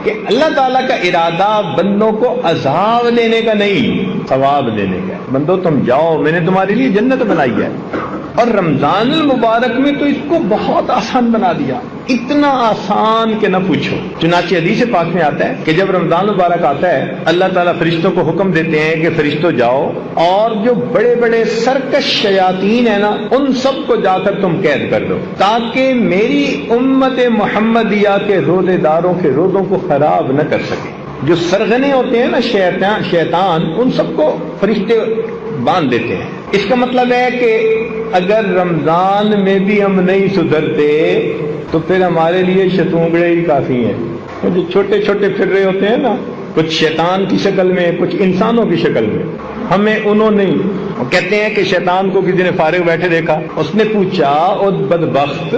کہ اللہ تعالیٰ کا ارادہ بندوں کو عذاب دینے کا نہیں، ثواب دینے کا ہے۔ بندو تم جاؤ، میں نے تمہارے لیے جنت بنائی ہے۔ اور رمضان المبارک میں تو اس کو بہت آسان بنا دیا، اتنا آسان کہ نہ پوچھو۔ چنانچہ حدیث پاک میں آتا ہے کہ جب رمضان مبارک آتا ہے اللہ تعالیٰ فرشتوں کو حکم دیتے ہیں کہ فرشتوں جاؤ اور جو بڑے بڑے سرکش شیاطین ہیں نا ان سب کو جا کر تم قید کر دو، تاکہ میری امت محمدیہ کے روزے داروں کے روزوں کو خراب نہ کر سکے۔ جو سرغنے ہوتے ہیں نا شیطان ان سب کو فرشتے باندھ دیتے ہیں۔ اس کا مطلب ہے کہ اگر رمضان میں بھی ہم نہیں سدھرتے تو پھر ہمارے لیے شتونگڑے ہی کافی ہیں۔ وہ جو چھوٹے چھوٹے پھر رہے ہوتے ہیں نا، کچھ شیطان کی شکل میں کچھ انسانوں کی شکل میں، ہمیں انہوں نہیں۔ وہ کہتے ہیں کہ شیطان کو کسی نے فارغ بیٹھے دیکھا، اس نے پوچھا او بدبخت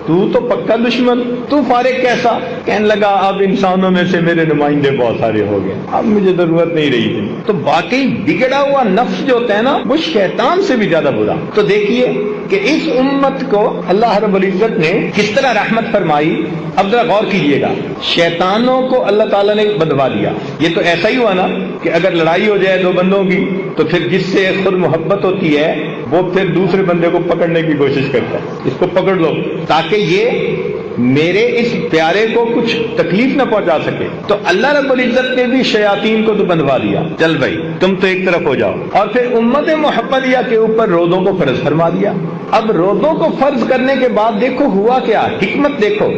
تو پکا دشمن، تو فارغ کیسا؟ کہنے لگا اب انسانوں میں سے میرے نمائندے بہت سارے ہو گئے، اب مجھے ضرورت نہیں رہی تھی۔ تو واقعی بگڑا ہوا نفس جو ہوتا ہے نا وہ شیطان سے بھی زیادہ برا۔ تو دیکھیے کہ اس امت کو اللہ رب العزت نے کس طرح رحمت فرمائی۔ اب ذرا غور کیجئے گا، شیطانوں کو اللہ تعالیٰ نے بدوا دیا۔ یہ تو ایسا ہی ہوا نا کہ اگر لڑائی ہو جائے دو بندوں کی تو پھر جس سے خود محبت ہوتی ہے وہ پھر دوسرے بندے کو پکڑنے کی کوشش کرتا ہے، اس کو پکڑ لو تاکہ یہ میرے اس پیارے کو کچھ تکلیف نہ پہنچا سکے۔ تو اللہ رب العزت نے بھی شیاطین کو تو بندوا دیا، چل بھائی تم تو ایک طرف ہو جاؤ۔ اور پھر امت محمدیہ کے اوپر روزوں کو فرض فرما دیا۔ اب روزوں کو فرض کرنے کے بعد دیکھو ہوا کیا، حکمت دیکھو۔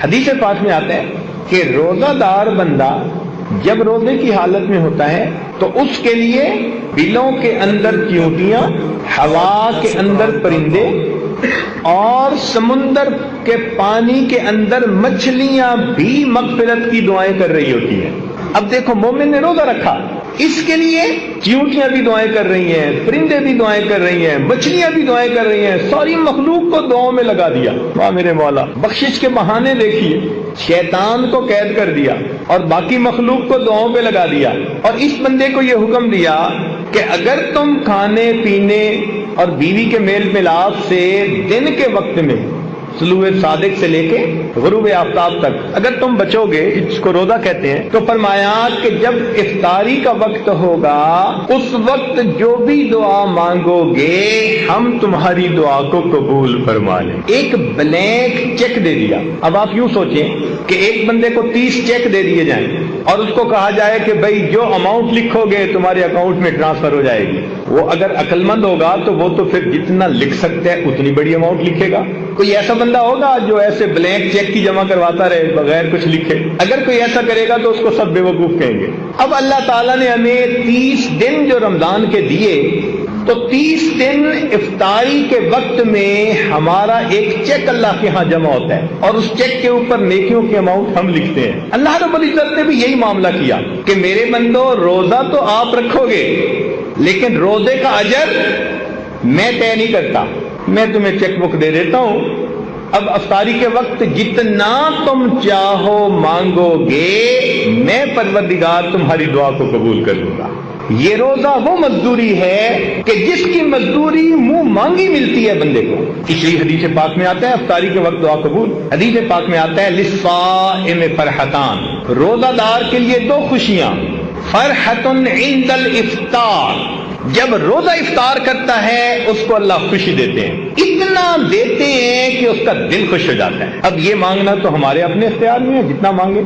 حدیث پاک میں آتا ہے کہ روزہ دار بندہ جب روزے کی حالت میں ہوتا ہے تو اس کے لیے بلوں کے اندر چیونٹیاں، ہوا کے اندر پرندے اور سمندر کے پانی کے اندر مچھلیاں بھی مغفرت کی دعائیں کر رہی ہوتی ہیں۔ اب دیکھو مومن نے روزہ رکھا، اس کے لیے چیونٹیاں بھی دعائیں کر رہی ہیں، پرندے بھی دعائیں کر رہی ہیں، مچھلیاں بھی دعائیں کر رہی ہیں، ساری مخلوق کو دعاؤں میں لگا دیا۔ واہ میرے مولا، بخشش کے بہانے دیکھیے، شیطان کو قید کر دیا اور باقی مخلوق کو دعاؤں پہ لگا دیا۔ اور اس بندے کو یہ حکم دیا کہ اگر تم کھانے پینے اور بیوی کے میل ملاپ سے دن کے وقت میں طلوع صادق سے لے کے غروب آفتاب تک اگر تم بچو گے، اس کو روزہ کہتے ہیں، تو فرمایا کہ جب افطاری کا وقت ہوگا اس وقت جو بھی دعا مانگو گے ہم تمہاری دعا کو قبول فرما لیں۔ ایک بلینک چیک دے دیا۔ اب آپ یوں سوچیں کہ ایک بندے کو 30 چیک دے دیے جائیں اور اس کو کہا جائے کہ بھائی جو اماؤنٹ لکھو گے تمہارے اکاؤنٹ میں ٹرانسفر ہو جائے گی۔ وہ اگر عقل مند ہوگا تو وہ تو پھر جتنا لکھ سکتا ہے اتنی بڑی اماؤنٹ لکھے گا۔ کوئی ایسا بندہ ہوگا جو ایسے بلینک چیک کی جمع کرواتا رہے بغیر کچھ لکھے؟ اگر کوئی ایسا کرے گا تو اس کو سب بے وقوف کہیں گے۔ اب اللہ تعالیٰ نے ہمیں 30 دن جو رمضان کے دیے تو 30 دن افطاری کے وقت میں ہمارا ایک چیک اللہ کے ہاں جمع ہوتا ہے اور اس چیک کے اوپر نیکیوں کے اماؤنٹ ہم لکھتے ہیں۔ اللہ رب العزت نے بھی یہی معاملہ کیا کہ میرے بندو روزہ تو آپ رکھو گے لیکن روزے کا اجر میں طے نہیں کرتا، میں تمہیں چیک بک دے دیتا ہوں۔ اب افطاری کے وقت جتنا تم چاہو مانگو گے میں پروردگار تمہاری دعا کو قبول کر لوں گا۔ یہ روزہ وہ مزدوری ہے کہ جس کی مزدوری منہ مانگی ملتی ہے بندے کو۔ اس لیے حدیث پاک میں آتا ہے افطاری کے وقت دعا قبول۔ حدیث پاک میں آتا ہے للصائم فرحتان، روزہ دار کے لیے 2 خوشیاں، فرحۃ عند الافطار، جب روزہ افطار کرتا ہے اس کو اللہ خوشی دیتے ہیں، اتنا دیتے ہیں کہ اس کا دل خوش ہو جاتا ہے۔ اب یہ مانگنا تو ہمارے اپنے اختیار میں ہے، جتنا مانگے